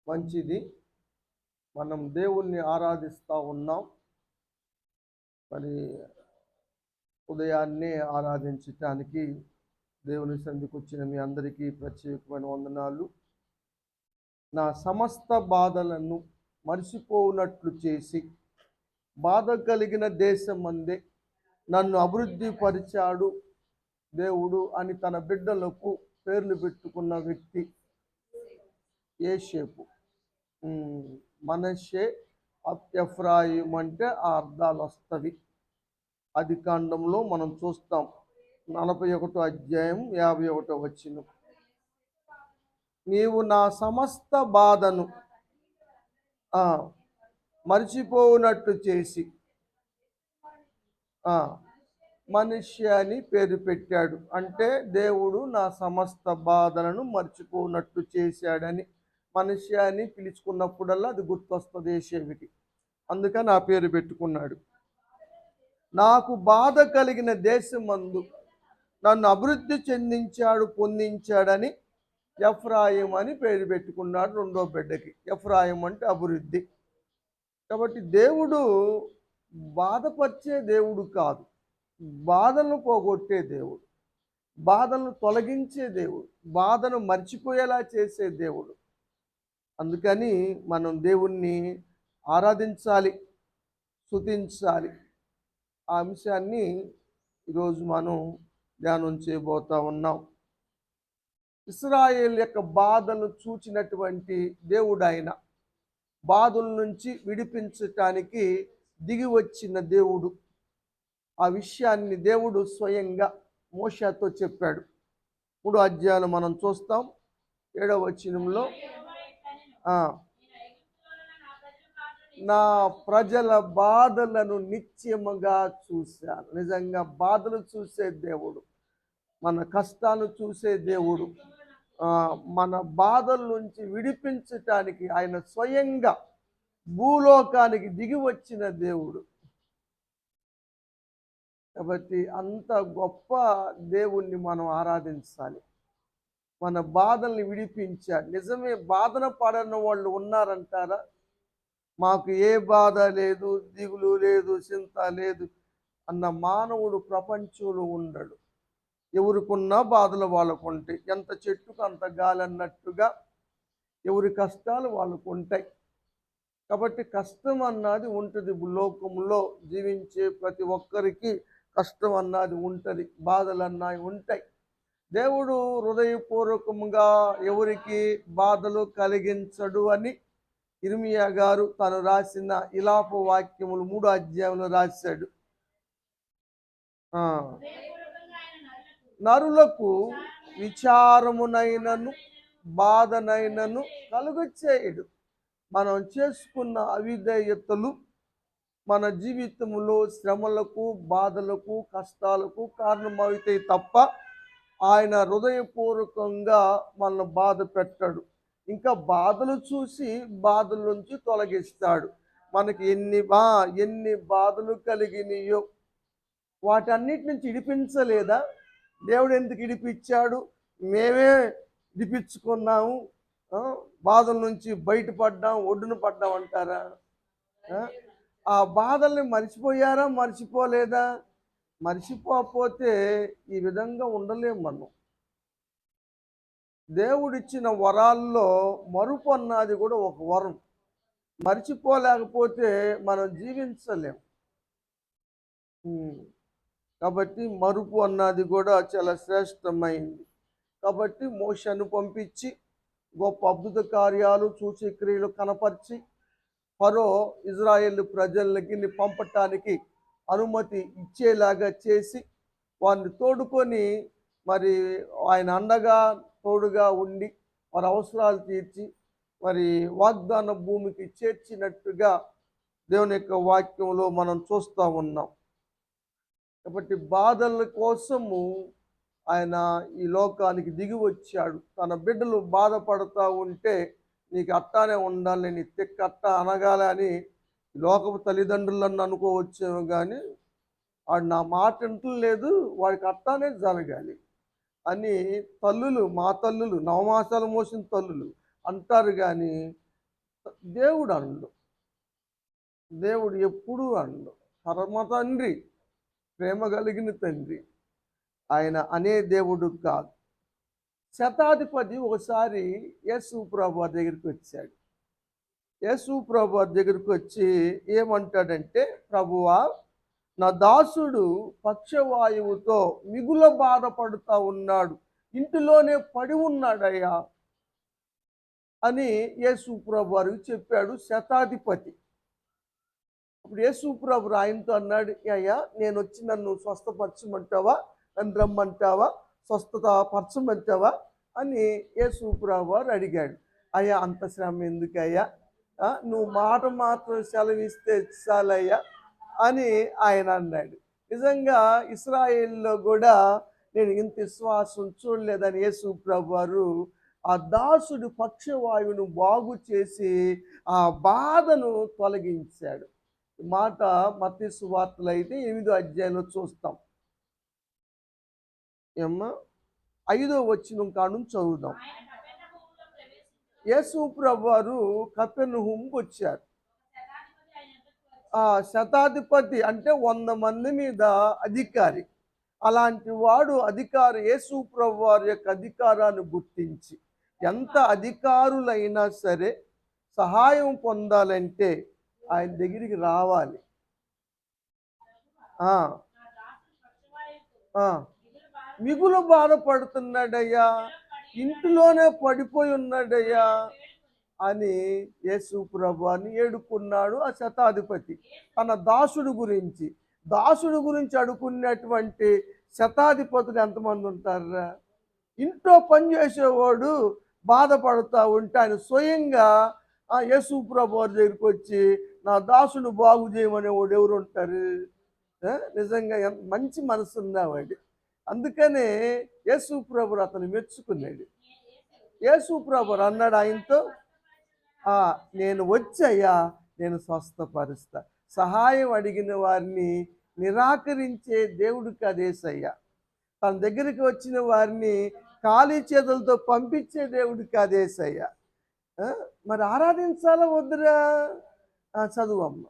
మంచిది. మనం దేవుణ్ణి ఆరాధిస్తూ ఉన్నాం. మరి ఉదయాన్నే ఆరాధించటానికి దేవుని సన్నిధికి వచ్చిన మీ అందరికీ ప్రత్యేకమైన వందనాలు. నా సమస్త బాధలను మర్చిపోనట్లు చేసి బాధ కలిగిన దేశమందే నన్ను అభివృద్ధి పరిచాడు దేవుడు అని తన బిడ్డలకు పేర్లు పెట్టుకున్న వ్యక్తి యోసేపు. మనష్షే, ఎఫ్రాయిం అంటే ఆ అర్థాలు వస్తవి. ఆదికాండంలో మనం చూస్తాం 41వ అధ్యాయం 51వ వచనం. నీవు నా సమస్త బాధను మర్చిపోనట్టు చేసి మనుష్య అని పేరు పెట్టాడు. అంటే దేవుడు నా సమస్త బాధలను మర్చిపోనట్టు చేశాడని మనుష్య అని పిలుచుకున్నప్పుడల్లా అది గుర్తొస్తుంది యేషేవుకి. అందుకని ఆ పేరు పెట్టుకున్నాడు. నాకు బాధ కలిగిన దేశమందు నన్ను అభివృద్ధి చెందించాడు, పొందించాడని ఎఫ్రాయిం అని పేరు పెట్టుకున్నాడు రెండో బిడ్డకి. ఎఫ్రాయిం అంటే అభివృద్ధి. కాబట్టి దేవుడు బాధపరిచే దేవుడు కాదు, బాధలను పోగొట్టే దేవుడు, బాధలను తొలగించే దేవుడు, బాధను మర్చిపోయేలా చేసే దేవుడు. అందుకని మనం దేవుణ్ణి ఆరాధించాలి, స్తుతించాలి. ఆ అంశాన్ని ఈరోజు మనం ధ్యానం చేయబోతా ఉన్నాం. ఇశ్రాయేలు యొక్క బాధను చూచినటువంటి దేవుడు ఆయన. బాధల నుంచి విడిపించటానికి దిగి వచ్చిన దేవుడు. ఆ విషయాన్ని దేవుడు స్వయంగా మోషేతో చెప్పాడు. 3వ అధ్యాయంలో మనం చూస్తాం 7వ వచనంలో, నా ప్రజల బాధలను నిత్యముగా చూశాను. నిజంగా బాధలు చూసే దేవుడు, మన కష్టాలు చూసే దేవుడు, మన బాధల నుంచి విడిపించటానికి ఆయన స్వయంగా భూలోకానికి దిగి వచ్చిన దేవుడు. కాబట్టి అంత గొప్ప దేవుణ్ణి మనం ఆరాధించాలి. మన బాధల్ని విడిపించాడు. నిజమే, బాధన పడని వాళ్ళు ఉన్నారంటారా? మాకు ఏ బాధ లేదు, దిగులు లేదు, చింత లేదు అన్న మానవుడు ప్రపంచంలో ఉండడు. ఎవరికున్న బాధలు వాళ్ళకు ఉంటాయి. ఎంత చెట్టుకు అంత గాలి అన్నట్టుగా ఎవరి కష్టాలు వాళ్ళకు ఉంటాయి. కాబట్టి కష్టం అన్నది ఉంటుంది. లోకంలో జీవించే ప్రతి ఒక్కరికి కష్టం అన్నది ఉంటుంది, బాధలు అన్నవి ఉంటాయి. దేవుడు హృదయపూర్వకంగా ఎవరికి బాధలు కలిగించడు అని ఇర్మియా గారు తను రాసిన ఇలాపు వాక్యములు 3వ అధ్యాయంలో రాశాడు. నరులకు విచారమునైనను బాధనైనను కలుగచేయడు. మనం చేసుకున్న అవిధేయతలు మన జీవితంలో శ్రమలకు, బాధలకు, కష్టాలకు కారణమవుతాయి తప్ప ఆయన హృదయపూర్వకంగా మనల్ని బాధ పెట్టాడు. ఇంకా బాధలు చూసి బాధల నుంచి తొలగిస్తాడు. మనకి ఎన్ని బాధలు కలిగినాయో వాటన్నిటి నుంచి ఇడిపించలేదా? దేవుడు ఎందుకు ఇడిపించాడు? మేమే ఇడిపించుకున్నాము, బాధల నుంచి బయటపడ్డాం, ఒడ్డున పడ్డాం అంటారా? ఆ బాధల్ని మర్చిపోయారా? మర్చిపోలేదా? మర్చిపోతే ఈ విధంగా ఉండలేము మనం. దేవుడిచ్చిన వరాల్లో మరుపు అన్నది కూడా ఒక వరం. మర్చిపోలేకపోతే మనం జీవించలేం. కాబట్టి మరుపు అన్నది కూడా చాలా శ్రేష్టమైంది. కాబట్టి మోషేను పంపించి గొప్ప అద్భుత కార్యాలు, సూచక్రియలు కనపరిచి ఫరో ఇజ్రాయేల్ ప్రజలకి పంపటానికి అనుమతి ఇచ్చేలాగా చేసి వారిని తోడుకొని మరి ఆయన అండగా తోడుగా ఉండి వారి అవసరాలు తీర్చి మరి వాగ్దాన భూమికి చేర్చినట్టుగా దేవుని యొక్క వాక్యంలో మనం చూస్తూ ఉన్నాం. కాబట్టి బాధల కోసము ఆయన ఈ లోకానికి దిగి వచ్చాడు. తన బిడ్డలు బాధపడుతూ ఉంటే నీకు అట్టానే ఉండాలి, నీ తెక్క అట్టా అనగాలి అని లోకపు తల్లిదండ్రులను అనుకోవచ్చేమో, కానీ వాడు నా మాట వింటలేదు, వాడికి అట్టానే జరగాలి అని తల్లులు, మా తల్లులు, నవమాసాలు మోసిన తల్లులు అంటారు. కానీ దేవుడు అండు, దేవుడు ఎప్పుడూ అండు. పరమ తండ్రి, ప్రేమ కలిగిన తండ్రి. ఆయన అనే దేవుడు కాదు. శతాధిపతి ఒకసారి యేసు ప్రభువారి దగ్గరికి వచ్చాడు. యేసు ప్రభువారి దగ్గరికి వచ్చి ఏమంటాడంటే, ప్రభువా, నా దాసుడు పక్షవాయువుతో మిగుల బాధపడుతూ ఉన్నాడు, ఇంటిలోనే పడి ఉన్నాడయ్యా అని యేసు ప్రభువారికి చెప్పాడు శతాధిపతి. అప్పుడు యేసు ప్రభు ఆయనతో అన్నాడు, అయ్యా, నేను వచ్చి నన్ను స్వస్థపరచమంటావా, నన్ను రమ్మంటావా, స్వస్థత పరచమంటావా అని యేసు ప్రభు వారు అడిగాడు. అయ్యా, అంత శ్రమ ఎందుకయ్యా, నువ్వు మాట మాత్రం సెలవిస్తే చాలయ్యా అని ఆయన అన్నాడు. నిజంగా ఇశ్రాయేల్లో కూడా నేను ఇంత విశ్వాసం చూడలేదని యేసు ప్రభు వారు ఆ దాసుడు పక్షవాయువును బాగు చేసి ఆ బాధను తొలగించాడు. మాట మత్తయి సువార్తలో అయితే 8వ అధ్యాయంలో చూస్తాం. ఏమ్మా 5వ వచనం కాడ నుంచి చదువుదాం. యేసు ప్రభు వారు కపెర్నహూముకు వచ్చారు. ఆ శతాధిపతి అంటే 100 మంది మీద అధికారి. అలాంటి వాడు అధికారి యేసు ప్రభు వారి యొక్క అధికారాన్ని గుర్తించి, ఎంత అధికారులైనా సరే సహాయం పొందాలంటే ఆయన దగ్గరికి రావాలి. మిగులు బాధపడుతున్నాడయ్యా, ఇంటిలోనే పడిపోయి ఉన్నాడయ్యా అని యేసు ప్రభువాన్ని ఏడుకున్నాడు ఆ శతాధిపతి. తన దాసుడు గురించి అడుకున్నటువంటి శతాధిపతులు ఎంతమంది ఉంటారా? ఇంట్లో పనిచేసేవాడు బాధపడుతూ ఉంటే ఆయన స్వయంగా యేసు ప్రభువారి దగ్గరికి వచ్చి నా దాసుడు బాగు చేయమనేవాడు ఎవరు ఉంటారు? నిజంగా మంచి మనసు ఉన్నవాడు. అందుకనే యేసు ప్రభు అతను మెచ్చుకున్నాడు. యేసు ప్రభు అన్నాడు ఆయనతో, నేను వచ్చయ్యా, నేను స్వస్థపరుస్తా. సహాయం అడిగిన వారిని నిరాకరించే దేవుడు కాదేసయ్యా. తన దగ్గరికి వచ్చిన వారిని ఖాళీ చేతులతో పంపించే దేవుడు కాదేసయ్యా. మరి ఆరాధించాలా వద్దురా? చదువమ్మ.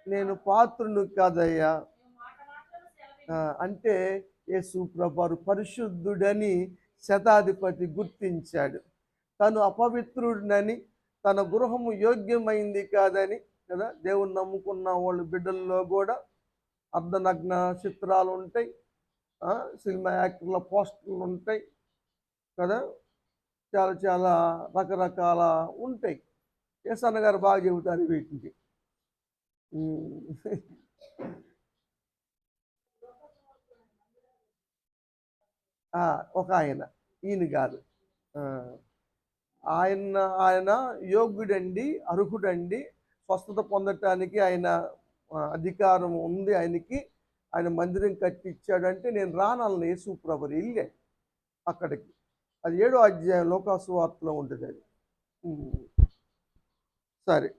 నేను పాత్రును కాదయ్యా అంటే యేసు ప్రభువు పరిశుద్ధుడని శతాధిపతి గుర్తించాడు. తను అపవిత్రుడినని, తన గృహము యోగ్యమైంది కాదని కదా. దేవుని నమ్ముకున్న వాళ్ళు బిడ్డల్లో కూడా అర్ధనగ్న చిత్రాలు ఉంటాయి, సినిమా యాక్టర్ల పోస్టర్లు ఉంటాయి కదా, చాలా చాలా రకరకాల ఉంటాయి. యేసన్న గారు బాగా చెబుతారు వీటికి. ఒక ఆయన, ఈయన కాదు, ఆయన యోగ్యుడండి, అర్హుడండి, స్వస్థత పొందటానికి ఆయన అధికారం ఉంది ఆయనకి, ఆయన మందిరం కట్టించాడంటే నేను రానన్న యేసు ప్రభువు వెళ్ళే అక్కడికి. అది 7వ అధ్యాయం లోకాసు వార్తలో ఉంటుంది అది. సరే,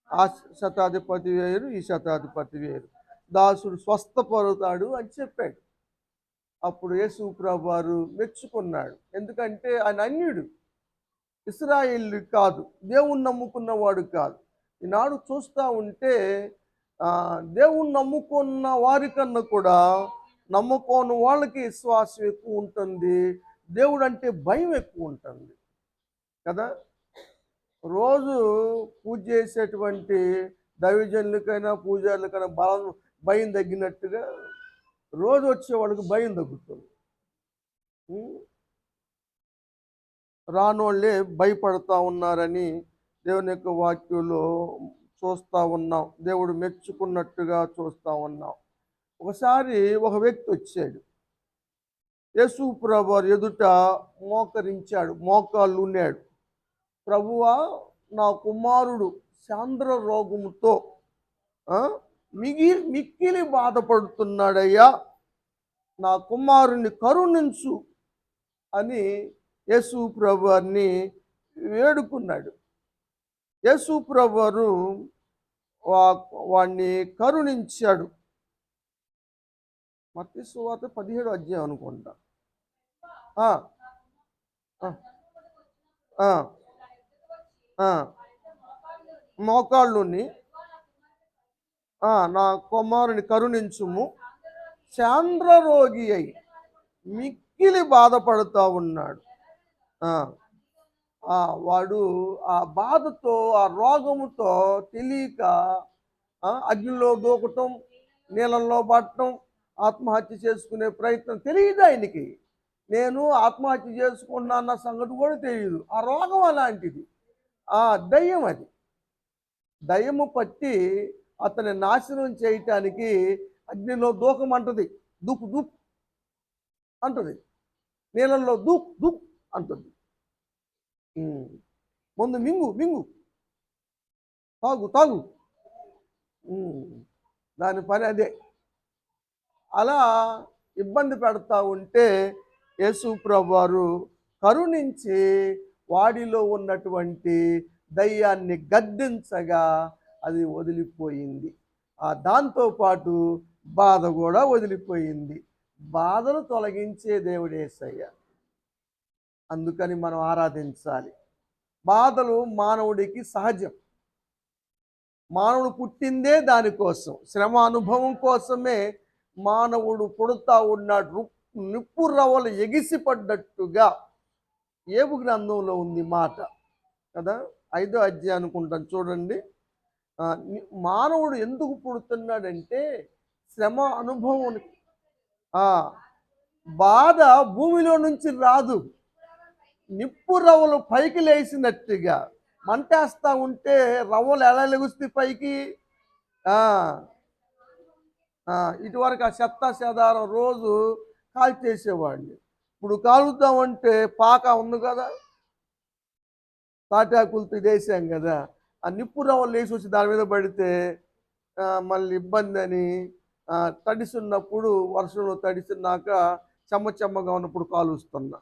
ఆ శతాధిపతి వేరు, ఈ శతాధిపతి వేరు. దాసుడు స్వస్థపడతాడు అని చెప్పాడు. అప్పుడు యేసు ప్రభువు వారు మెచ్చుకున్నాడు. ఎందుకంటే ఆయన అన్యుడు, ఇశ్రాయేలు కాదు, దేవుణ్ణి నమ్ముకున్నవాడు కాదు. ఈనాడు చూస్తూ ఉంటే దేవుణ్ణి నమ్ముకున్న వారికన్నా కూడా నమ్ముకోని వాళ్ళకి విశ్వాసం ఎక్కువ ఉంటుంది, దేవుడు అంటే భయం ఎక్కువ ఉంటుంది కదా. రోజు పూజ చేసేటువంటి దైవజనులకైనా పూజారులకైనా భయం తగ్గినట్టుగా రోజు వచ్చే వాళ్ళకి భయం తగ్గుతుంది. రానోళ్ళే భయపడతా ఉన్నారని దేవుని యొక్క వాక్యంలో చూస్తూ ఉన్నాం. దేవుడు మెచ్చుకున్నట్టుగా చూస్తూ ఉన్నాం. ఒకసారి ఒక వ్యక్తి వచ్చాడు, యేసు ప్రభువు ఎదుట మోకరించాడు, మోకాళ్ళు ఉన్నాడు. ప్రభువా, నా కుమారుడు సాంద్ర రోగముతో మిక్కిలి బాధపడుతున్నాడయ్యా, నా కుమారుని కరుణించు అని యేసు ప్రభువారిని వేడుకున్నాడు. యేసు ప్రభువారు వాడిని కరుణించాడు. మత్తయి సువార్త 17వ అధ్యాయం అనుకుంటా. ఆ, ఆ, ఆ, ఆ. మోకాళ్ళుని నా కుమారుని కరుణించుము. చాంద్రరోగి అయి మిక్కిలి బాధపడుతూ ఉన్నాడు. ఆ, వాడు ఆ బాధతో ఆ రోగముతో తెలియక అగ్నిలో దూకటం, నీళ్ళల్లో పడటం, ఆత్మహత్య చేసుకునే ప్రయత్నం తెలియదు ఆయనకి. నేను ఆత్మహత్య చేసుకున్నా అన్న సంగతి కూడా తెలియదు. ఆ రోగం అలాంటిది. ఆ దయ్యం అది. దయ్యము పట్టి అతని నాశనం చేయటానికి అగ్నిలో దూకమంటది. దూకు దూక్ అంటది. నీళ్ళల్లో దూక్ దూక్ అంటుంది. ముందు మింగు మింగు, తాగు తాగు. దాని పని అదే. అలా ఇబ్బంది పెడతా ఉంటే యేసు ప్రభువారు కరుణించి వాడిలో ఉన్నటువంటి దయ్యాన్ని గద్దించగా అది వదిలిపోయింది. దాంతోపాటు బాధ కూడా వదిలిపోయింది. బాధను తొలగించే దేవుడు యేసయ్య. అందుకని మనం ఆరాధించాలి. బాధలు మానవుడికి సహజం. మానవుడు పుట్టిందే దానికోసం, శ్రమ అనుభవం కోసమే మానవుడు పుడుతూ ఉన్నాడు. నిప్పు రవ్వలు ఎగిసిపడ్డట్టుగా ఏబు గ్రంథంలో ఉంది మాట కదా. 5వ అధ్యాయం అనుకుంటాను చూడండి. మానవుడు ఎందుకు పుడుతున్నాడంటే శ్రమ అనుభవం. బాధ భూమిలో నుంచి రాదు. నిప్పు రవ్వలు పైకి లేచినట్టుగా మంటేస్తా ఉంటే రవ్వలు ఎలా లెగుస్తాయి పైకి? ఇటువరకు ఆ చెత్త చెదారం రోజు కాల్చేసేవాడిని. ఇప్పుడు కాలుద్దామంటే పాక ఉంది కదా, తాటాకులతో వేసాం కదా, ఆ నిప్పు రవ్వలు లేచి వచ్చి దాని మీద పడితే మళ్ళీ ఇబ్బంది అని తడిసున్నప్పుడు, వర్షంలో తడిసినాక చెమ్మగా ఉన్నప్పుడు కాలుస్తున్నా.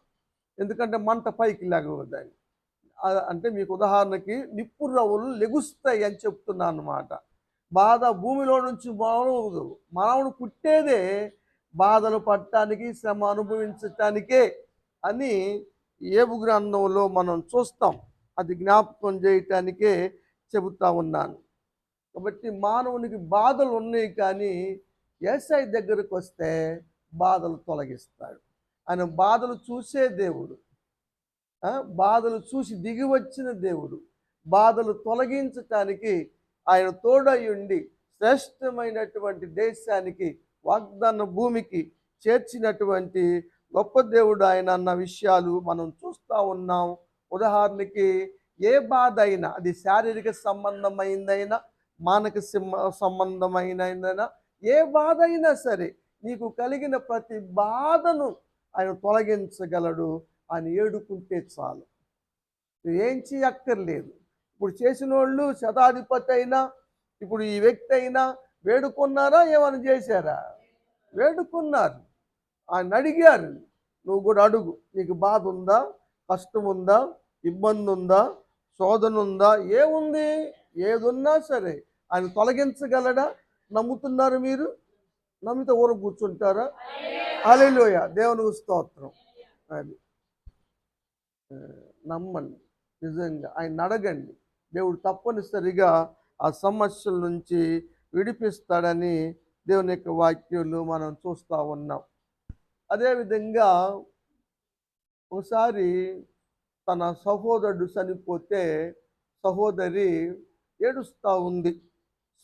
ఎందుకంటే మంట పైకి లేగవద్దని. అంటే మీకు ఉదాహరణకి నిప్పు రవ్వలు లెగుస్తాయి అని చెప్తున్నా అన్నమాట. బాధ భూమిలో నుంచి మానవుడు పుట్టేదే బాధలు పడటానికి, శ్రమ అనుభవించటానికే అని ఏబు గ్రంథంలో మనం చూస్తాం. అది జ్ఞాపకం చేయటానికే చెబుతా ఉన్నాను. కాబట్టి మానవునికి బాధలు ఉన్నాయి, కానీ యేసయ్య దగ్గరకు వస్తే బాధలు తొలగిస్తాడు. ఆయన బాధలు చూసే దేవుడు, బాధలు చూసి దిగి వచ్చిన దేవుడు. బాధలు తొలగించటానికి ఆయన తోడయుండి శ్రేష్టమైనటువంటి దేశానికి, వాగ్దాన భూమికి చేర్చినటువంటి గొప్ప దేవుడు ఆయన అన్న విషయాలు మనం చూస్తూ ఉన్నాం. ఉదాహరణకి ఏ బాధ అయినా, అది శారీరక సంబంధమైందైనా, మానసిక సంబంధమైనదైనా, ఏ బాధ అయినా సరే నీకు కలిగిన ప్రతి బాధను ఆయన తొలగించగలడు. ఆయన ఏడుకుంటే చాలు, ఏం చేయక్కర్లేదు. ఇప్పుడు చేసిన వాళ్ళు శతాధిపతి అయినా, ఇప్పుడు ఈ వ్యక్తి అయినా వేడుకున్నారా? ఏమైనా చేశారా? వేడుకున్నారు. ఆయన అడిగారు. నువ్వు కూడా అడుగు. నీకు బాధ ఉందా, కష్టం ఉందా, ఇబ్బంది ఉందా, శోధన ఉందా, ఏముంది? ఏదున్నా సరే ఆయన తొలగించగలడా? నమ్ముతున్నారు మీరు? నమ్మితే ఊర కూర్చుంటారా? హల్లెలూయా, దేవునికి స్తోత్రం. అది నమ్మండి, నిజంగా ఆయన అడగండి. దేవుడు తప్పనిసరిగా ఆ సమస్యల నుంచి విడిపిస్తాడని దేవుని యొక్క వాక్యాలు మనం చూస్తూ ఉన్నాం. అదేవిధంగా ఒకసారి తన సహోదరుడు చనిపోతే సహోదరి ఏడుస్తూ ఉంది.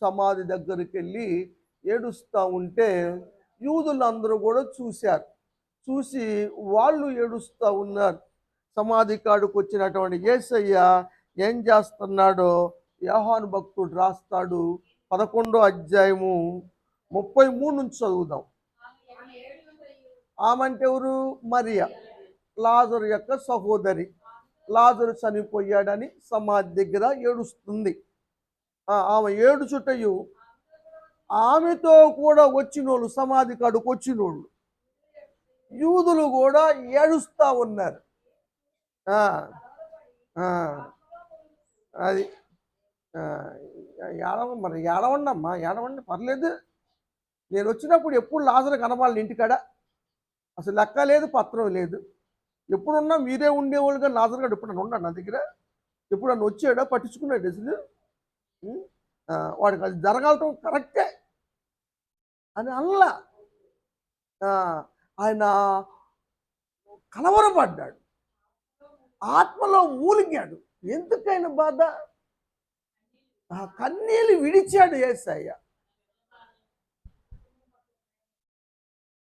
సమాధి దగ్గరికి వెళ్ళి ఏడుస్తూ ఉంటే యూదులందరూ కూడా చూశారు. చూసి వాళ్ళు ఏడుస్తూ ఉన్నారు. సమాధి కాడుకు వచ్చినటువంటి యేసయ్య ఏం చేస్తున్నాడో యోహాను భక్తుడు రాస్తాడు. 11వ అధ్యాయము 33 నుంచి చదువుదాం. ఆమంటే ఎవరు? మరియా, లాజరు యొక్క సహోదరి. లాజరు చనిపోయాడని సమాధి దగ్గర ఏడుస్తుంది. ఆమె ఏడుచుటయు ఆమెతో కూడా వచ్చినోళ్ళు, సమాధి కాడుకు వచ్చినోళ్ళు యూదులు కూడా ఏడుస్తూ ఉన్నారు. అది మరి ఏడవండి అమ్మా, ఏడవండి, పర్లేదు. నేను వచ్చినప్పుడు ఎప్పుడు లాజరు కనబాలని ఇంటికాడ, అసలు లెక్క లేదు, పత్రం లేదు. ఎప్పుడున్నా మీరే ఉండేవాళ్ళుగా లాజరుగాడు ఎప్పుడన్నా ఉన్నాడు నా దగ్గర? ఎప్పుడన్నా వచ్చాడా? పట్టించుకున్నాడు అసలు? ఉం? వాడికి అది జరగటం కరెక్టే అని అనలా. ఆ, ఆయన కలవరపడ్డాడు, ఆత్మలో మూలిగాడు. ఎందుకైన బాధ? ఆ కన్నీళ్ళు విడిచాడు యేసయ్య.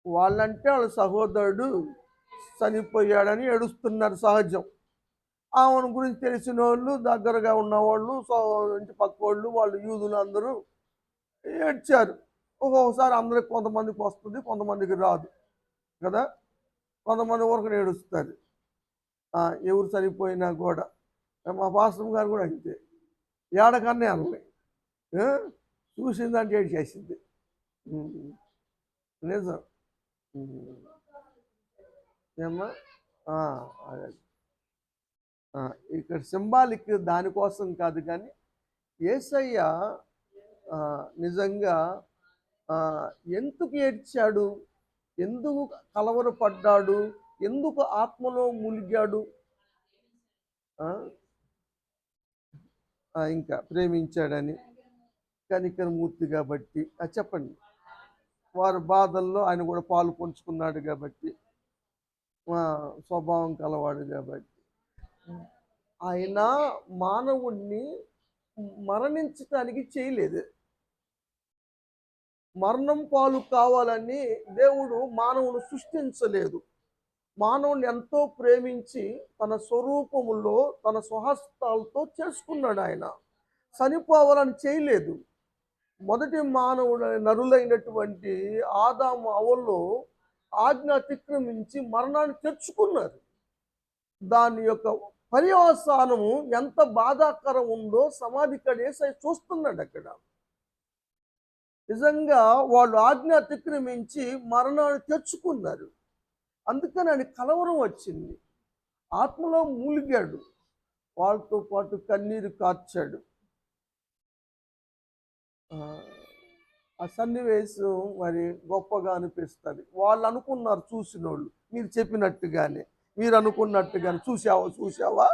వాళ్ళంటే వాళ్ళ సహోదరుడు చనిపోయాడని ఏడుస్తున్నారు, సహజం. ఆమెను గురించి తెలిసిన వాళ్ళు, దగ్గరగా ఉన్నవాళ్ళు, ఇంటి పక్క వాళ్ళు యూదులు అందరూ ఏడ్చారు. ఒక్కొక్కసారి అందరికి కొంతమందికి వస్తుంది, కొంతమందికి రాదు కదా. కొంతమంది ఊరికి ఏడుస్తారు ఎవరు చనిపోయినా కూడా. మా పాస్టర్ గారు కూడా అంతే, ఏడకన్నే అనలే, చూసిందంటే ఏడు చేసింది. నిజం. ఏమ్మా? అదే ఇక్కడ సింబాలిక్ దానికోసం కాదు, కానీ యేసయ్య నిజంగా ఎందుకు ఏడ్చాడు, ఎందుకు కలవరపడ్డాడు, ఎందుకు ఆత్మలో ములిగాడు? ఇంకా ప్రేమించాడని, కనికరమూర్తి కాబట్టి. చెప్పండి. వారి బాధల్లో ఆయన కూడా పాలు పంచుకున్నాడు కాబట్టి, స్వభావం కలవాడు కాబట్టి. ఆయన మానవుణ్ణి మరణించటానికి చేయలేదు. మరణం పాలు కావాలని దేవుడు మానవుని సృష్టించలేదు. మానవుని ఎంతో ప్రేమించి తన స్వరూపములో తన స్వహస్తాలతో చేసుకున్నాడు. ఆయన చనిపోవాలని చేయలేదు. మొదటి మానవుడు నరులైనటువంటి ఆదాము అవ్వలో ఆజ్ఞ అతిక్రమించి మరణాన్ని తెచ్చుకున్నారు. దాని యొక్క పర్యవసానము ఎంత బాధాకరం ఉందో సమాధి యేసయ్య చూస్తున్నాడు అక్కడ. నిజంగా వాళ్ళు ఆజ్ఞ అతిక్రమించి మరణాన్ని తెచ్చుకున్నారు. అందుకని ఆయన కలవరం వచ్చింది, ఆత్మలో మూలిగాడు, వాళ్ళతో పాటు కన్నీరు కార్చాడు. ఆ సన్నివేశం మరి గొప్పగా అనిపిస్తుంది. వాళ్ళు అనుకున్నారు, చూసిన వాళ్ళు, మీరు చెప్పినట్టుగానే, మీరు అనుకున్నట్టుగానే, చూసావా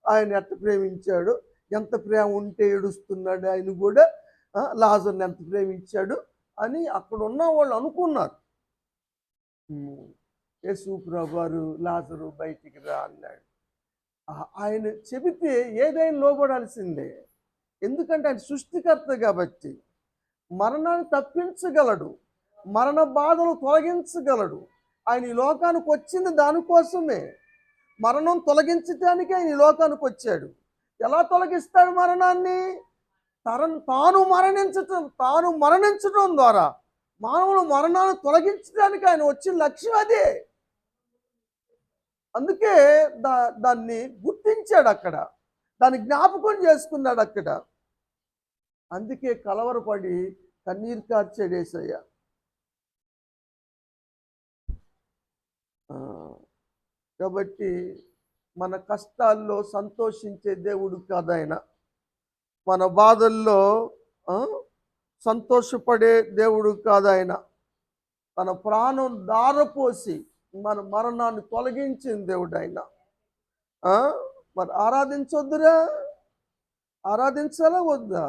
ఆయన ఎంత ప్రేమించాడు, ఎంత ప్రేమ ఉంటే ఏడుస్తున్నాడు ఆయన కూడా, లాజర్ని ఎంత ప్రేమించాడు అని అక్కడ ఉన్న వాళ్ళు అనుకున్నారు. యేసు ప్రభువారు లాజరు బయటికి రా అన్నాడు. ఆయన చెబితే ఏదైనా లోబడాల్సిందే, ఎందుకంటే ఆయన సృష్టికర్త కాబట్టి. మరణాన్ని తప్పించగలడు, మరణ బాధలు తొలగించగలడు. ఆయన ఈ లోకానికి వచ్చింది దానికోసమే, మరణం తొలగించడానికి ఆయన ఈ లోకానికి వచ్చాడు. ఎలా తొలగిస్తాడు మరణాన్ని? తాను మరణించడం ద్వారా మానవులు మరణాన్ని తొలగించడానికి ఆయన వచ్చిన లక్ష్యం అదే. అందుకే దాన్ని గుర్తించాడు అక్కడ, దాన్ని జ్ఞాపకం చేసుకున్నాడు అక్కడ. అందుకే కలవరపడి కన్నీరు కార్చాడు యేసయ్య. కాబట్టి మన కష్టాల్లో సంతోషించే దేవుడు కాదు ఆయన, మన బాధల్లో సంతోషపడే దేవుడు కాదు ఆయన. తన ప్రాణం దారపోసి మన మరణాన్ని తొలగించిన దేవుడు ఆయన. మరి ఆరాధించొద్దురా? ఆరాధించాలా వద్దా?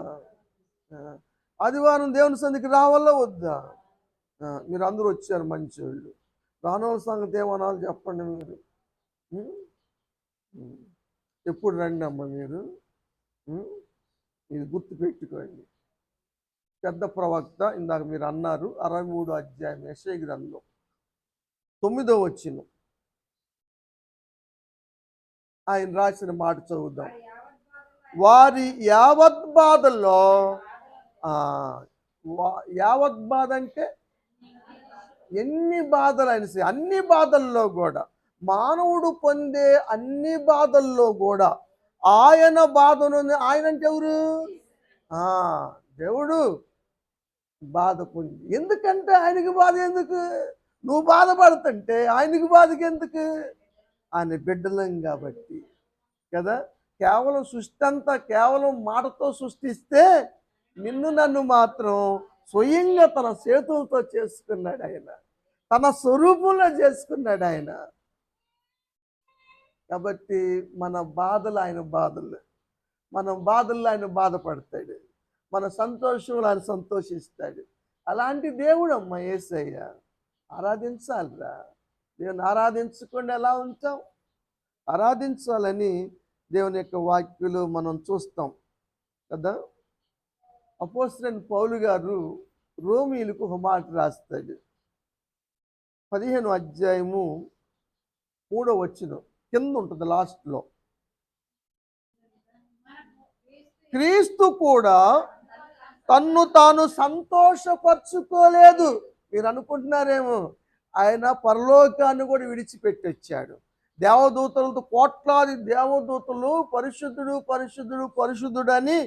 ఆదివారం దేవుని సన్నిధికి రావాలా వద్దా? మీరు అందరూ వచ్చారు మంచోళ్ళు, రానోళ్ళ సంగతి ఏమనాలి చెప్పండి. మీరు ఎప్పుడు రండి అమ్మ, మీరు ఇది గుర్తుపెట్టుకోండి. పెద్ద ప్రవక్త ఇందాక మీరు అన్నారు, 63వ అధ్యాయం యెషయా గ్రంథం 9వ వచనం ఆయన రాసిన మాట చదువుదాం. వారి యావత్ బాధల్లో, యావత్ బాధ అంటే ఎన్ని బాధలు అయినా సరే, అన్ని బాధల్లో కూడా, మానవుడు పొందే అన్ని బాధల్లో కూడా ఆయన బాధను, ఆయన అంటే ఎవరు? దేవుడు బాధ పొంది. ఎందుకంటే ఆయనకి బాధ ఎందుకు? నువ్వు బాధపడుతుంటే ఆయనకి బాధకి ఎందుకు? ఆయన బిడ్డలం కాబట్టి కదా. కేవలం సృష్టి అంతా కేవలం మాటతో సృష్టిస్తే, నిన్ను నన్ను మాత్రం స్వయంగా తన చేతులతో చేసుకున్నాడు ఆయన, తన స్వరూపంలో చేసుకున్నాడు ఆయన. కాబట్టి మన బాధలు ఆయన బాధలు, మనం బాధల్లో ఆయన బాధపడతాడు, మన సంతోషంలో ఆయన సంతోషిస్తాడు. అలాంటి దేవుడు అమ్మ యేసయ్య. ఆరాధించాలిరా. దేవుని ఆరాధించకుండా ఎలా ఉంటాం? ఆరాధించాలని దేవుని యొక్క వాక్యలు మనం చూస్తాం కదా. అపోస్తలుడైన పౌలు గారు రోమీయులకు ఒక మాట రాస్తాడు. 15వ అధ్యాయము 3వ వచనం కింద ఉంటుంది లాస్ట్లో. క్రీస్తు కూడా తన్ను తాను సంతోషపరచుకోలేదు. మీరు అనుకుంటున్నారేమో, ఆయన పరలోకాన్ని కూడా విడిచిపెట్టి వచ్చాడు. దేవదూతలతో, కోట్లాది దేవదూతలు పరిశుద్ధుడు పరిశుద్ధుడు పరిశుద్ధుడని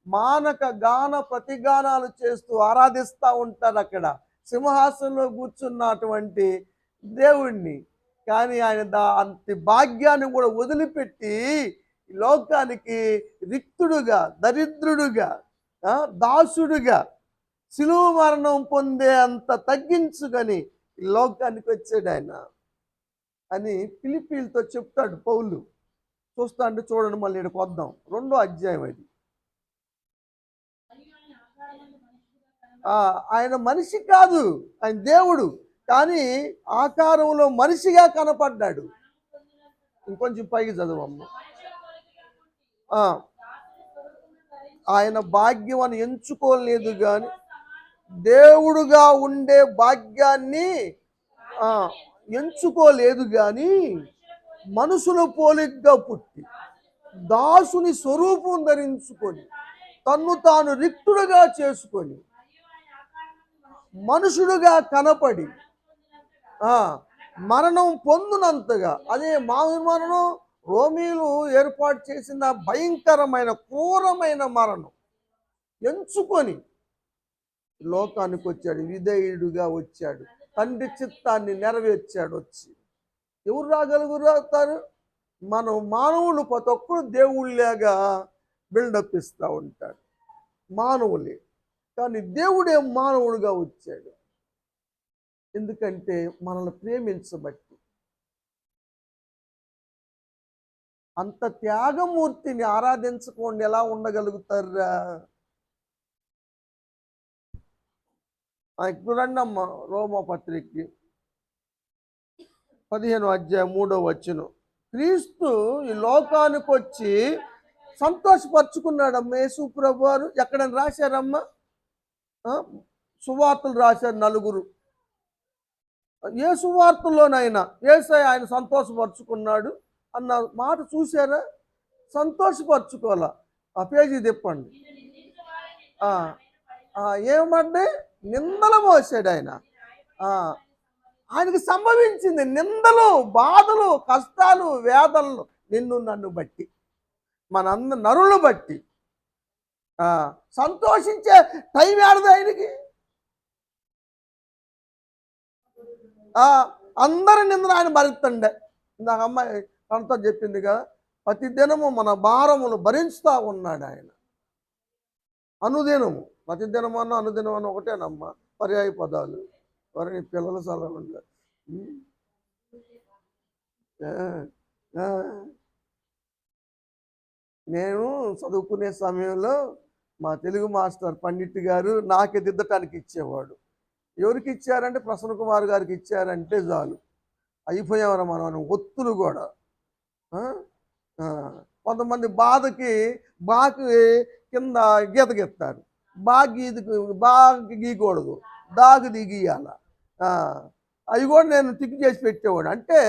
మానక గాన ప్రతిగానాలు చేస్తూ ఆరాధిస్తూ ఉంటారు అక్కడ సింహాసనంలో కూర్చున్నటువంటి దేవుణ్ణి. కానీ ఆయన అంత భాగ్యాన్ని కూడా వదిలిపెట్టి లోకానికి రిక్తుడుగా, దరిద్రుడుగా, దాసుడుగా శిలువ మరణం పొందే అంత తగ్గించుకొని లోకానికి వచ్చాడు ఆయన అని ఫిలిప్పీలతో చెప్తాడు పౌలు. చూస్తా అంటే చూడండి, మళ్ళీ ఇక్కడికి వద్దాం. 2వ అధ్యాయం అది. ఆయన మనిషి కాదు, ఆయన దేవుడు. కానీ ఆకారంలో మనిషిగా కనపడ్డాడు. ఇంకొంచెం పైకి చదవమ్మ. ఆయన భాగ్యం అని ఎంచుకోలేదు, కానీ దేవుడుగా ఉండే భాగ్యాన్ని ఎంచుకోలేదు, కానీ మనుషుల పోలికగా పుట్టి దాసుని స్వరూపం ధరించుకొని తన్ను తాను రిక్తుడుగా చేసుకొని మనుషుడుగా కనపడి మరణం పొందినంతగా, అదే మామూలు మరణం రోమీలు ఏర్పాటు చేసిన భయంకరమైన క్రూరమైన మరణం ఎంచుకొని లోకానికి వచ్చాడు. విధేయుడుగా వచ్చాడు, తండ్రి చిత్తాన్ని నెరవేర్చాడు. వచ్చి ఎవరు రాగలుగుతారు? మనం మానవులు ప్రతి ఒక్కరు దేవుళ్ళలాగా బిల్డప్ ఇస్తూ ఉంటాడు, మానవులే. కానీ దేవుడే మానవుడుగా వచ్చాడు. ఎందుకంటే మనల్ని ప్రేమించబట్టి. అంత త్యాగమూర్తిని ఆరాధించకుండా ఎలా ఉండగలుగుతారా? ఇప్పుడు రండి అమ్మ రోమపత్రికకి 15వ అధ్యాయం 3వ వచనం. క్రీస్తు ఈ లోకానికి వచ్చి సంతోషపరుచుకున్నాడమ్మ యేసు ప్రభు వారు. ఎక్కడైనా రాశారమ్మా? సువార్తలు రాశారు 4. ఏ సువార్తల్లోనైనా యేసయ్య ఆయన సంతోషపరుచుకున్నాడు అన్న మాట చూసారా? సంతోషపరచుకోవాలా? ఆ పేజీ తిప్పండి. ఏమంటే నిందలు మోసాడు ఆయన. ఆయనకి సంభవించింది నిందలు, బాధలు, కష్టాలు, వేదనలు నిన్ను నన్ను బట్టి, మనందరు నరులు బట్టి. సంతోషించే టైం ఏడదు ఆయనకి. అందరి నిందలు ఆయన భరిస్తుండే. నాకు అమ్మాయి తనతో చెప్పింది కదా, ప్రతి దినము మన భారములు భరించుతూ ఉన్నాడు ఆయన. అనుదినము, ప్రతి దినము అన్న అనుదినం అన్న ఒకటేనమ్మా, పర్యాయ పదాలు. వారి పిల్లల సలహా ఉంటారు. నేను చదువుకునే సమయంలో మా తెలుగు మాస్టర్ పండిట్ గారు నాకే దిద్దటానికి ఇచ్చేవాడు. ఎవరికి ఇచ్చారంటే ప్రసన్న కుమార్ గారికి ఇచ్చారంటే చాలు, అయిపోయామరా మనం. ఒత్తులు కూడా కొంతమంది బాధకి బాకి కింద గీత గీస్తారు, బాగా గీయకూడదు, దాగు దిగియాల. అవి కూడా నేను టిక్ చేసి పెట్టేవాడు. అంటే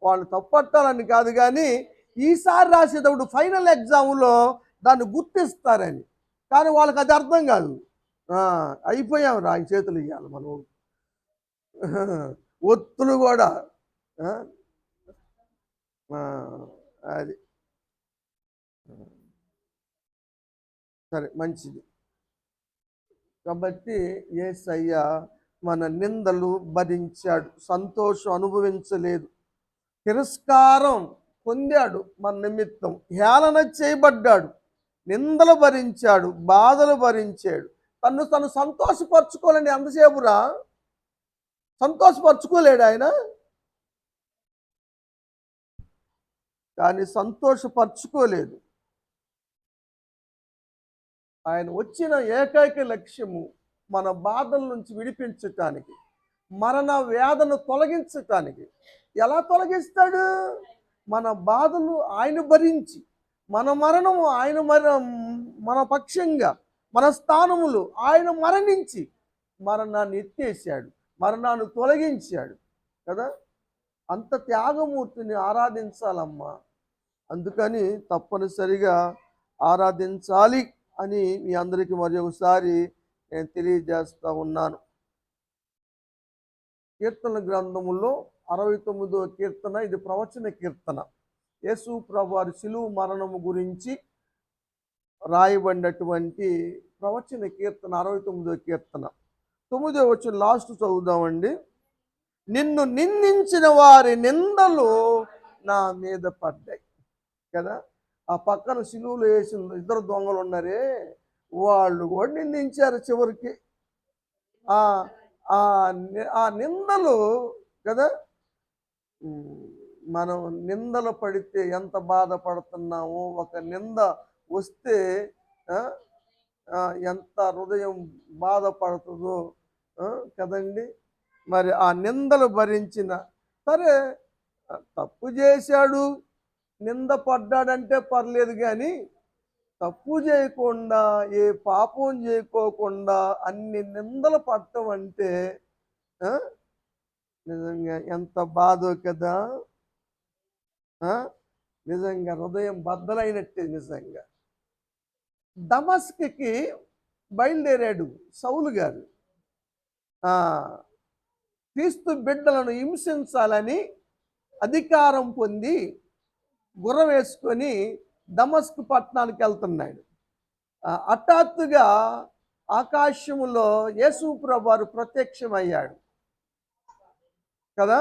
వాళ్ళు తప్పట్టాలని కాదు, కానీ ఈసారి రాసేటప్పుడు ఫైనల్ ఎగ్జామ్లో దాన్ని గుర్తిస్తారని. కానీ వాళ్ళకి అది అర్థం కాదు. అయిపోయాం రా, ఆయన చేతులు ఇవ్వాలి మనం. ఒత్తులు కూడా అది సరే, మంచిది. కాబట్టి యేసయ్య మన నిందలు భరించాడు, సంతోషం అనుభవించలేదు, తిరస్కారం పొందాడు మన నిమిత్తం, హేళన చేయబడ్డాడు, నిందలు భరించాడు, బాధలు భరించాడు. తను సంతోషపరచుకోవాలని ఎంతసేపురా? సంతోషపరచుకోలేడు ఆయన. కానీ సంతోషపరచుకోలేదు. ఆయన వచ్చిన ఏకైక లక్ష్యము మన బాధల నుంచి విడిపించటానికి, మరణ వేదన తొలగించటానికి. ఎలా తొలగిస్తాడు? మన బాధలు ఆయన భరించి, మన మరణము ఆయన మన పక్షంగా, మన స్థానములు ఆయన మరణించి మరణాన్ని ఎత్తేసాడు, మరణాన్ని తొలగించాడు కదా. అంత త్యాగమూర్తిని ఆరాధించాలమ్మా. అందుకని తప్పనిసరిగా ఆరాధించాలి అని మీ అందరికీ మరి ఒకసారి నేను తెలియజేస్తూ ఉన్నాను. కీర్తన గ్రంథములో 69వ కీర్తన, ఇది ప్రవచన కీర్తన. యేసు ప్రభువారి శిలువ మరణము గురించి రాయబడినటువంటి ప్రవచన కీర్తన 69వ కీర్తన 9వ వచనం లాస్ట్ చదువుదామండి. నిన్ను నిందించిన వారి నిందలు నా మీద పడ్డాయి కదా. ఆ పక్కన శిలువలో వేసిన ఇద్దరు దొంగలు ఉన్నారే, వాళ్ళు కూడా నిందించారు చివరికి. ఆ నిందలు కదా. మనం నిందలు పడితే ఎంత బాధపడుతున్నామో, ఒక నింద వస్తే ఎంత హృదయం బాధపడుతుందో కదండి. మరి ఆ నిందలు భరించిన, సరే తప్పు చేశాడు, నింద పడ్డాడంటే పర్లేదు, కానీ తప్పు చేయకుండా, ఏ పాపం చేయకోకుండా అన్ని నిందలు పడటం అంటే నిజంగా ఎంత బాధో కదా. నిజంగా హృదయం బద్దలైనట్టే. నిజంగా దమస్కుకి బయలుదేరాడు సౌలు గారు. క్రీస్తు బిడ్డలను హింసించాలని అధికారం పొంది గుర్రం వేసుకొని దమస్కు పట్టణానికి వెళ్తున్నాడు. హఠాత్తుగా ఆకాశములో యేసు ప్రభువారు ప్రత్యక్షమయ్యాడు కదా.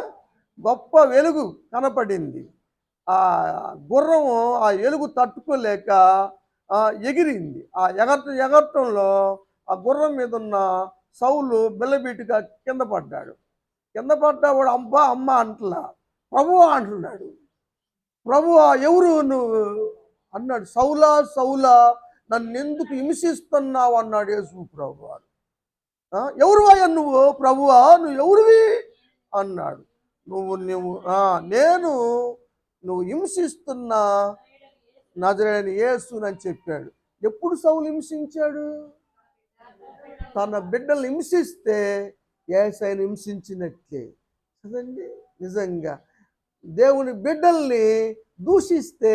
గొప్ప వెలుగు కనపడింది. ఆ గుర్రము ఆ వెలుగు తట్టుకోలేక ఎగిరింది. ఆ ఎగరటంలో ఆ గుర్రం మీద ఉన్న సౌలు బిల్లబీటుగా కింద పడ్డాడు. కింద పడ్డావాడు అబ్బా అమ్మ అంటలా, ప్రభువా అంటున్నాడు. ప్రభువా ఎవరు నువ్వు అన్నాడు. సౌలా సౌలా నన్ను ఎందుకు హింసిస్తున్నావు అన్నాడు యేసు ప్రభువారు. ఎవరు అయ్యా నువ్వు? ప్రభువా నువ్వు ఎవరివి అన్నాడు. నేను నువ్వు హింసిస్తున్నా నజరేయుడైన యేసునని చెప్పాడు. ఎప్పుడు సౌలు హింసించాడు? తన బిడ్డలు హింసిస్తే యేసయ్యను హింసించినట్లే కదండి. నిజంగా దేవుని బిడ్డల్ని దూషిస్తే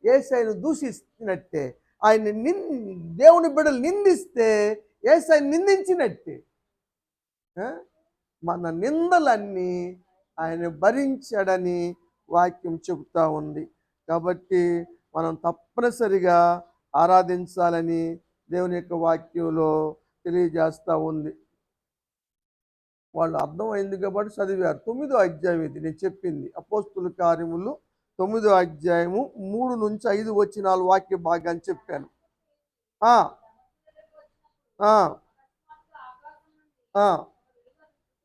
యేసయ్యను దూషిస్తున్నట్టే. దేవుని బిడ్డలు నిందిస్తే యేసయ్యను నిందించినట్టే. మన నిందలన్నీ ఆయన భరించాడని వాక్యం చెబుతూ ఉంది. కాబట్టి మనం తప్పనిసరిగా ఆరాధించాలని దేవుని యొక్క వాక్యంలో తెలియజేస్తూ ఉంది. వాళ్ళు అర్థమైంది కాబట్టి చదివారు. 9వ అధ్యాయం ఇది నేను చెప్పింది. అపోస్తుల కార్యములు 9వ అధ్యాయము 3 నుంచి 5 వచనాల వాక్య భాగాన్ని చెప్పాను.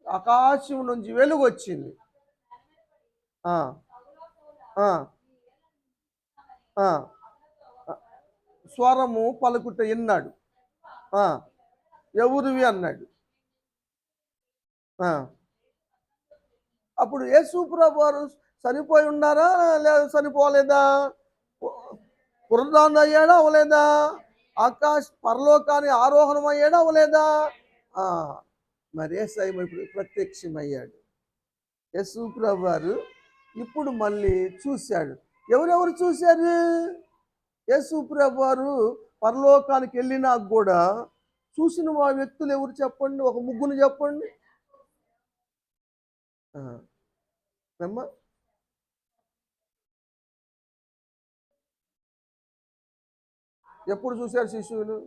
ఆకాశం నుంచి వెలుగు వచ్చింది. స్వరము పలుకుట విన్నాడు. ఎవరివి అన్నాడు. అప్పుడు యేసు ప్రభువారు చనిపోయి ఉన్నారా లేదా చనిపోలేదా? పునరుద్ధానం అయ్యాడా అవలేదా? పరలోకాన్ని ఆరోహణం అయ్యాడా అవలేదా? మరి యేసయ్య ఇప్పుడు ప్రత్యక్షమయ్యాడు. యేసు ప్రభువారు ఇప్పుడు మళ్ళీ చూశాడు. ఎవరెవరు చూశారు? యేసు ప్రభువారు పరలోకానికి వెళ్ళినా కూడా చూసిన వ్యక్తులు ఎవరు చెప్పండి? ఒక ముగ్గురు చెప్పండి. ఎప్పుడు చూశారు శిష్యులు?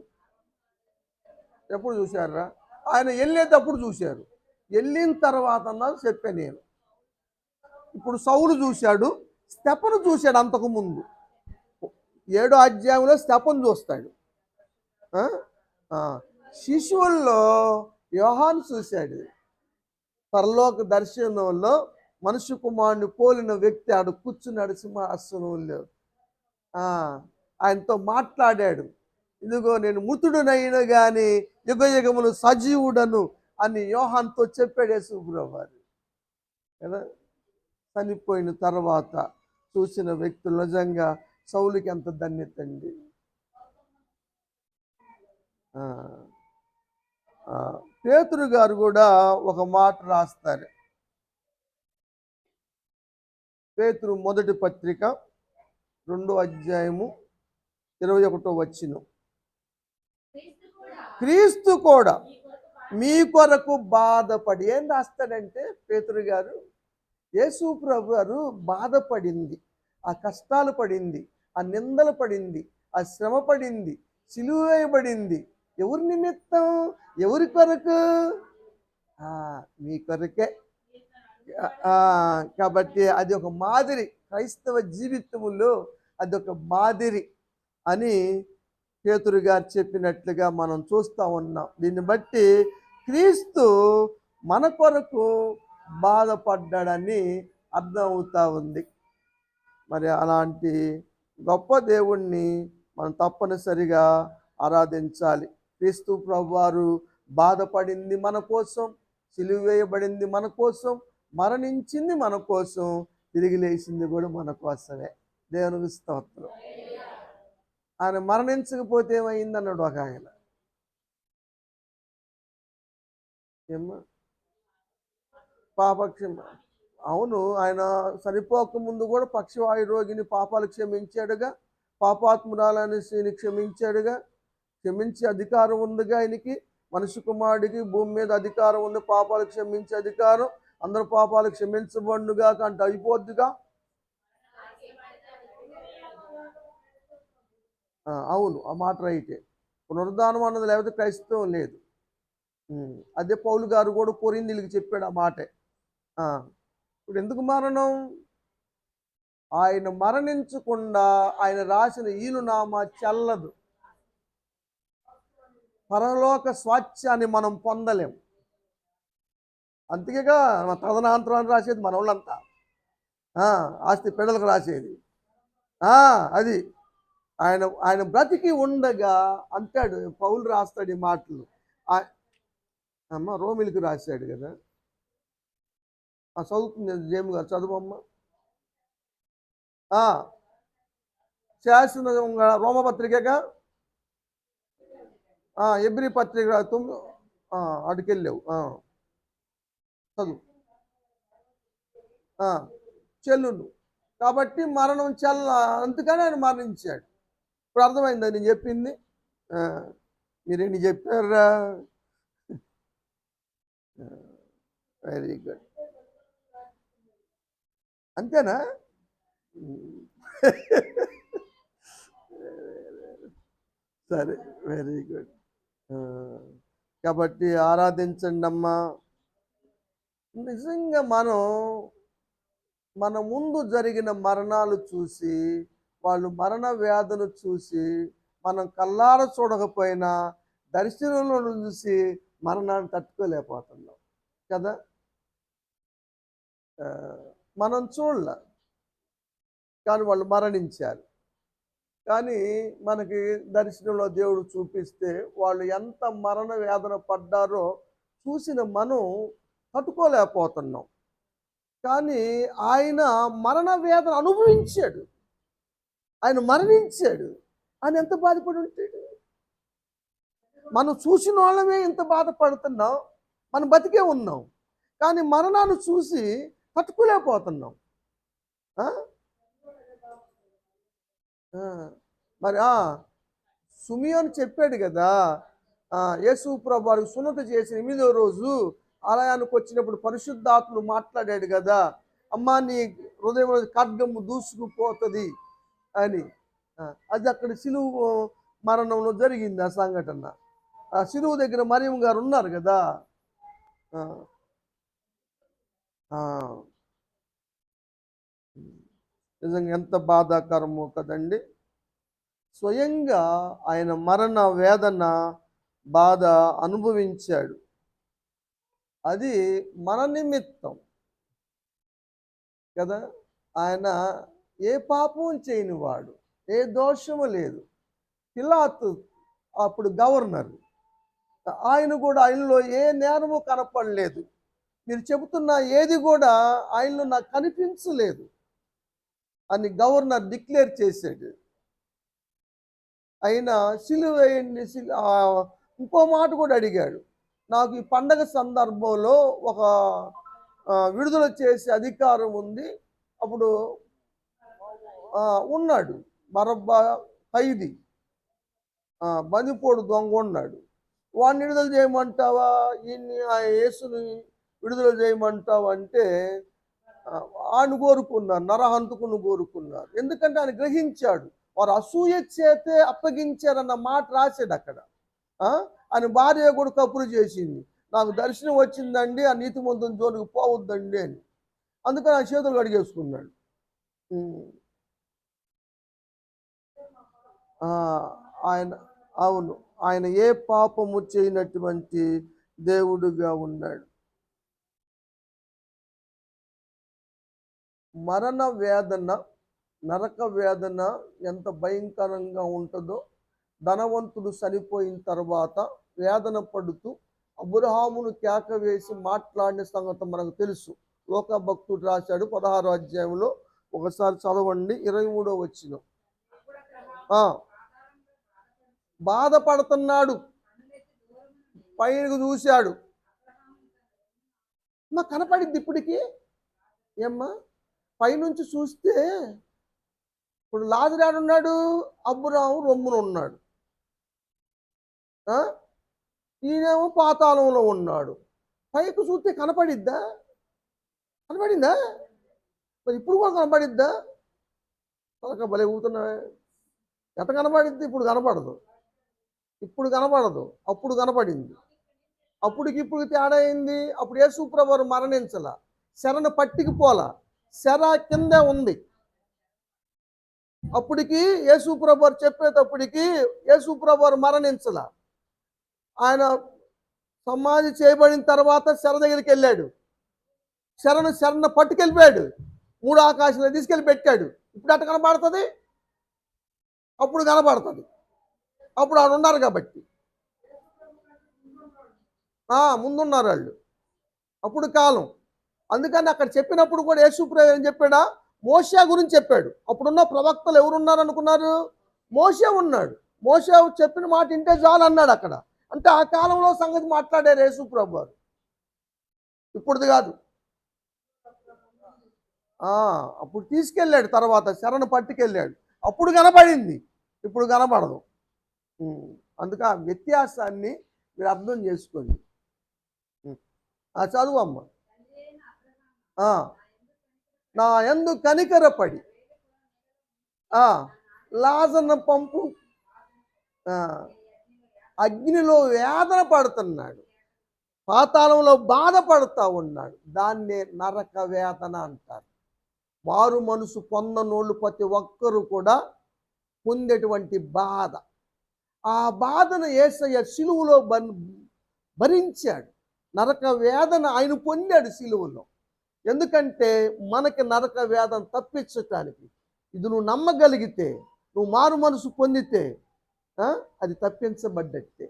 ఎప్పుడు చూశారా? ఆయన వెళ్ళేటప్పుడు చూశారు. వెళ్ళిన తర్వాత చెప్పాను నేను. ఇప్పుడు సౌలు చూశాడు, స్తెఫను చూశాడు. అంతకుముందు 7వ అధ్యాయంలో స్తెఫను చూస్తాడు. శిశువుల్లో యోహాను చూశాడు. పరలోక దర్శనంలో మనుష్య కుమారుని పోలిన వ్యక్తి ఆడు కూర్చున్నాడు సింహాసనంలో. ఆయనతో మాట్లాడాడు. ఇదిగో నేను మృతుడునైనా కానీ యుగ యుగములు సజీవుడను అని యోహాన్తో చెప్పాడు యేసుప్రభువు వారు కదా. చనిపోయిన తర్వాత చూసిన వ్యక్తులు నిజంగా సౌలుకి ఎంత ధన్యత అండి. పేతురు గారు కూడా ఒక మాట రాస్తారు. పేతురు మొదటి పత్రిక 2వ అధ్యాయము 21వ వచనం. క్రీస్తు కూడా మీ కొరకు బాధపడి, ఏం రాస్తాడంటే పేతురు గారు, యేసు ప్రభు గారు బాధపడింది, ఆ కష్టాలు పడింది, ఆ నిందలు పడింది, ఆ శ్రమ పడింది, సిలువ వేయబడింది. ఎవరి నిమిత్తం? ఎవరి కొరకు? మీ కొరకే. కాబట్టి అది ఒక మాదిరి, క్రైస్తవ జీవితంలో అదొక మాదిరి అని పేతురు గారు చెప్పినట్లుగా మనం చూస్తూ ఉన్నాం. దీన్ని బట్టి క్రీస్తు మన కొరకు బాధపడ్డాడని అర్థం అవుతా ఉంది. మరి అలాంటి గొప్ప దేవుణ్ణి మనం తప్పనిసరిగా ఆరాధించాలి. క్రీస్తు ప్రభువారు బాధపడింది మన కోసం, సిలువ వేయబడింది మన కోసం, మరణించింది మన కోసం, తిరిగి లేచింది కూడా మన కోసమే. దేవునికి స్తోత్రం. ఆయన మరణించకపోతే ఏమైంది అన్నాడు ఒక ఆయన. పాపక్షమ అవును, ఆయన చనిపోకముందు కూడా పక్షవాయు రోగిని పాపాలు క్షమించాడుగా, పాపాత్మురాలని క్షమించాడుగా. క్షమించే అధికారం ఉందిగా ఆయనకి. మనిషి కుమారుడికి భూమి మీద అధికారం ఉంది, పాపాలు క్షమించే అధికారం. అందరు పాపాలు క్షమించబడుగా అంటే అయిపోద్దిగా. అవును, ఆ మాట రైతే. పునరుద్ధానం అన్నది లేకపోతే క్రైస్తవం లేదు. అదే పౌలు గారు కూడా కొరింథీయులకు చెప్పాడు ఆ మాటే. ఇప్పుడు ఎందుకు మరణం? ఆయన మరణించకుండా ఆయన రాసిన ఈనునామా చెల్లదు. పరలోక స్వాస్థ్యాన్ని మనం పొందలేం. అందుకేగా తదనంతరాన్ని రాసేది మన వాళ్ళంతా. ఆస్తి పిల్లలకు రాసేది అది. ఆయన ఆయన బ్రతికి ఉండగా అంటాడు, పౌలు రాస్తాడు ఈ మాటలు. అమ్మ రోమిలికి రాశాడు కదా, చదువుతుంది జేమ్ గారు, చదువమ్మ. శాసన రోమపత్రికగా ఎబ్రి పత్రిక అటుకెళ్ళావు చదువు. చెల్లును కాబట్టి మరణం అందుకని ఆయన మరణించాడు. ఇప్పుడు అర్థమైందా నేను చెప్పింది? మీరేంటి చెప్పారా? Very good. అంతేనా? సరే, వెరీ గుడ్. కాబట్టి ఆరాధించండి అమ్మా. నిజంగా మన ముందు జరిగిన మరణాలు చూసి, వాళ్ళు మరణ వ్యాధులు చూసి, మనం కళ్ళార చూడకపోయినా దర్శనంలో చూసి మరణాన్ని తట్టుకోలేకపోతున్నాం కదా. మనం చూడలే, కానీ వాళ్ళు మరణించారు. కానీ మనకి దర్శనంలో దేవుడు చూపిస్తే వాళ్ళు ఎంత మరణ వేదన పడ్డారో చూసిన మనం తట్టుకోలేకపోతున్నాం. కానీ ఆయన మరణ వేదన అనుభవించాడు, ఆయన మరణించాడు. ఆయన ఎంత బాధపడి ఉంటాడు? మనం చూసిన వాళ్ళమే ఎంత బాధపడుతున్నాం, మనం బతికే ఉన్నాం, కానీ మరణాన్ని చూసి తట్టుకోలేకపోతున్నాం. మరి సుమియోను చెప్పాడు కదా, యేసు ప్రభు వారికి సున్నతి చేసిన 8వ రోజు ఆలయానికి వచ్చినప్పుడు పరిశుద్ధాత్ముడు మాట్లాడాడు కదా, అమ్మా నీ హృదయంలో ఖడ్గము దూసుకుపోతుంది అని. అది అక్కడ సిలువు మరణంలో జరిగింది ఆ సంఘటన. ఆ సిలువు దగ్గర మరియమ్మ గారు ఉన్నారు కదా. నిజంగా ఎంత బాధాకరమో కదండి. స్వయంగా ఆయన మరణ వేదన బాధ అనుభవించాడు. అది మన నిమిత్తం. కదా. ఆయన ఏ పాపం చేయనివాడు, ఏ దోషము లేదు. పిలాతు అప్పుడు గవర్నర్, ఆయన కూడా ఆయనలో ఏ నేరము కనపడలేదు. మీరు చెబుతున్న ఏది కూడా ఆయనలో నాకు కనిపించలేదు అని గవర్నర్ డిక్లేర్ చేశాడు. అయినా సిలువ వేయండి, ఇంకో మాట కూడా అడిగాడు. నాకు ఈ పండగ సందర్భంలో ఒక విడుదల చేసే అధికారం ఉంది. అప్పుడు ఉన్నాడు బరబ్బా ఖైదీ, బందిపోడు దొంగ ఉన్నాడు. వాడిని విడుదల చేయమంటావా, ఈయన్ని ఆ యేసుని విడుదల చేయమంటావా అంటే ఆయన కోరుకున్నారు, నరహంతకుని కోరుకున్నారు. ఎందుకంటే ఆయన గ్రహించాడు వారు అసూయ చేతే అప్పగించారన్న మాట రాశాడు అక్కడ. ఆయన భార్య కూడా కబురు చేసింది, నాకు దర్శనం వచ్చిందండి, ఆ నీతిమంతుని జోలికి పోవద్దండి అని. అందుకని ఆ చేతులు కడిగేసుకున్నాడు. ఆయన అవును, ఆయన ఏ పాపము చేయనటువంటి దేవుడుగా ఉన్నాడు. మరణ వేదన, నరక వేదన ఎంత భయంకరంగా ఉంటుందో ధనవంతుడు చనిపోయిన తర్వాత వేదన పడుతూ అబ్రహామును కేక వేసి మాట్లాడిన సంగతి మనకు తెలుసు. లోకభక్తుడు రాశాడు 16వ అధ్యాయంలో, ఒకసారి చదవండి 23వ వచనం. బాధపడుతున్నాడు, పైకి చూశాడు. మాకు కనపడింది ఇప్పటికీ. ఏమ్మా, పైనుంచి చూస్తే ఇప్పుడు లాజరు ఉన్నాడు, అబ్రాహాము రొమ్మున ఉన్నాడు, ఈయనేమో పాతాళంలో ఉన్నాడు. పైకి చూస్తే కనపడిద్దా? కనపడిందా? మరి ఇప్పుడు కూడా కనపడిద్దా? తలక భలే ఊతున్నావే. ఎంత కనపడిద్ది? ఇప్పుడు కనపడదు. ఇప్పుడు కనపడదు, అప్పుడు కనపడింది. అప్పటికి ఇప్పుడు తేడా అయింది. అప్పుడు యేసుప్రభువు మరణించల, శరను పట్టికి పోలా, శర కిందే ఉంది. అప్పటికి యేసుప్రభువు చెప్పేటప్పటికి యేసుప్రభువు మరణించల. ఆయన సమాధి చేయబడిన తర్వాత శర దగ్గరికి వెళ్ళాడు. శరను పట్టుకెళ్ళిపోయాడు, 3 ఆకాశంలో తీసుకెళ్ళి పెట్టాడు. ఇప్పుడు అట్ట కనపడుతుంది, అప్పుడు కనపడుతుంది. అప్పుడు ఆడు ఉన్నారు కాబట్టి, ముందున్నారు వాళ్ళు, అప్పుడు కాలం. అందుకని అక్కడ చెప్పినప్పుడు కూడా యేసుప్రభువు ఏం చెప్పాడా? మోషే గురించి చెప్పాడు. అప్పుడున్న ప్రవక్తలు ఎవరున్నారు అనుకున్నారు? మోషే ఉన్నాడు. మోషే చెప్పిన మాట వింటే చాలు అన్నాడు అక్కడ. అంటే ఆ కాలంలో సంగతి మాట్లాడారు యేసుప్రభువు. ఇప్పుడుది కాదు. అప్పుడు తీసుకెళ్ళాడు, తర్వాత శరణు పట్టుకెళ్ళాడు, అప్పుడు కనపడింది, ఇప్పుడు కనపడదు. అందుకే ఆ వ్యత్యాసాన్ని మీరు అర్థం చేసుకోండి. చదువు అమ్మ. నా యందు కనికరపడి లాజరును పంపు. అగ్నిలో వేదన పడుతున్నాడు, పాతాళంలో బాధపడుతూ ఉన్నాడు. దాన్నే నరక వేదన అంటారు. మారు మనసు పొందనోళ్ళు ప్రతి ఒక్కరూ కూడా పొందేటువంటి బాధ. ఆ బాధను యేసయ్య సిలువలో భరించాడు. నరక వేదన ఆయన పొందాడు సిలువలో. ఎందుకంటే మనకి నరక వేదన తప్పించటానికి. ఇది నువ్వు నమ్మగలిగితే, నువ్వు మారు మనసు పొందితే అది తప్పించబడ్డట్టే.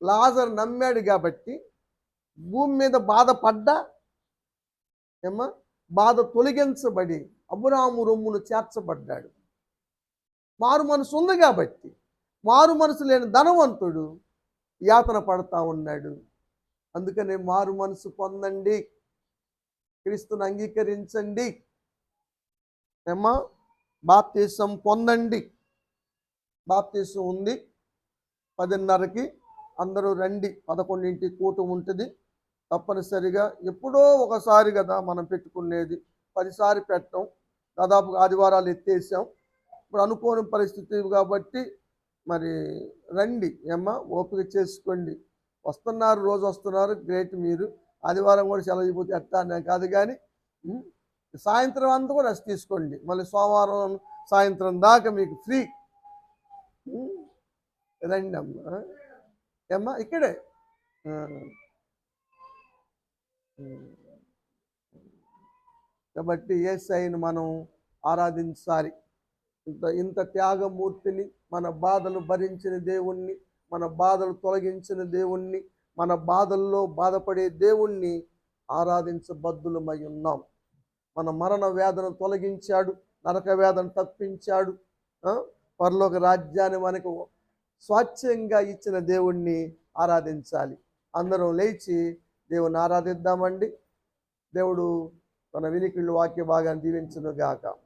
లాజరు నమ్మాడు కాబట్టి భూమి మీద బాధపడ్డా బాధ తొలగించబడి అబ్రాహాము రొమ్మును చేర్చబడ్డాడు. మారు మనసు ఉంది కాబట్టి. మారు మనసు లేని ధనవంతుడు యాతన పడతా ఉన్నాడు. అందుకనే మారు మనసు పొందండి, క్రీస్తుని అంగీకరించండి, బాప్తీసం పొందండి. బాప్తీసం ఉంది 10:30కి, అందరూ రండి. 11ంటికి కూటం ఉంటుంది. తప్పనిసరిగా ఎప్పుడో ఒకసారి కదా మనం పెట్టుకునేది, 10 సార్లు పెట్టాం. దాదాపు ఆదివారాలు ఎత్తేసాం. ఇప్పుడు అనుకోని పరిస్థితి కాబట్టి మరి రండి ఓపిక చేసుకోండి. వస్తున్నారు, రోజు వస్తున్నారు, గ్రేట్. మీరు ఆదివారం కూడా సెలవు అయిపోతే ఎట్టా కాదు, కానీ సాయంత్రం అంతా కూడా రెస్ట్ తీసుకోండి. మళ్ళీ సోమవారం సాయంత్రం దాకా మీకు ఫ్రీ. రండి అమ్మ, ఇక్కడే. కాబట్టి యేసయ్యను మనం ఆరాధించాలి. ఇంత ఇంత త్యాగమూర్తిని, మన బాధలు భరించిన దేవుణ్ణి, మన బాధలు తొలగించిన దేవుణ్ణి, మన బాధల్లో బాధపడే దేవుణ్ణి ఆరాధించబద్దులమై ఉన్నాం. మన మరణ వేదన తొలగించాడు, నరక వేదన తప్పించాడు, పరలోక రాజ్యాన్ని మనకు స్వాచ్ఛంగా ఇచ్చిన దేవుణ్ణి ఆరాధించాలి. అందరం లేచి దేవుని ఆరాధిద్దామండి. దేవుడు తన వినికిళ్ళు వాక్య భాగాన్ని దీవించును గాక.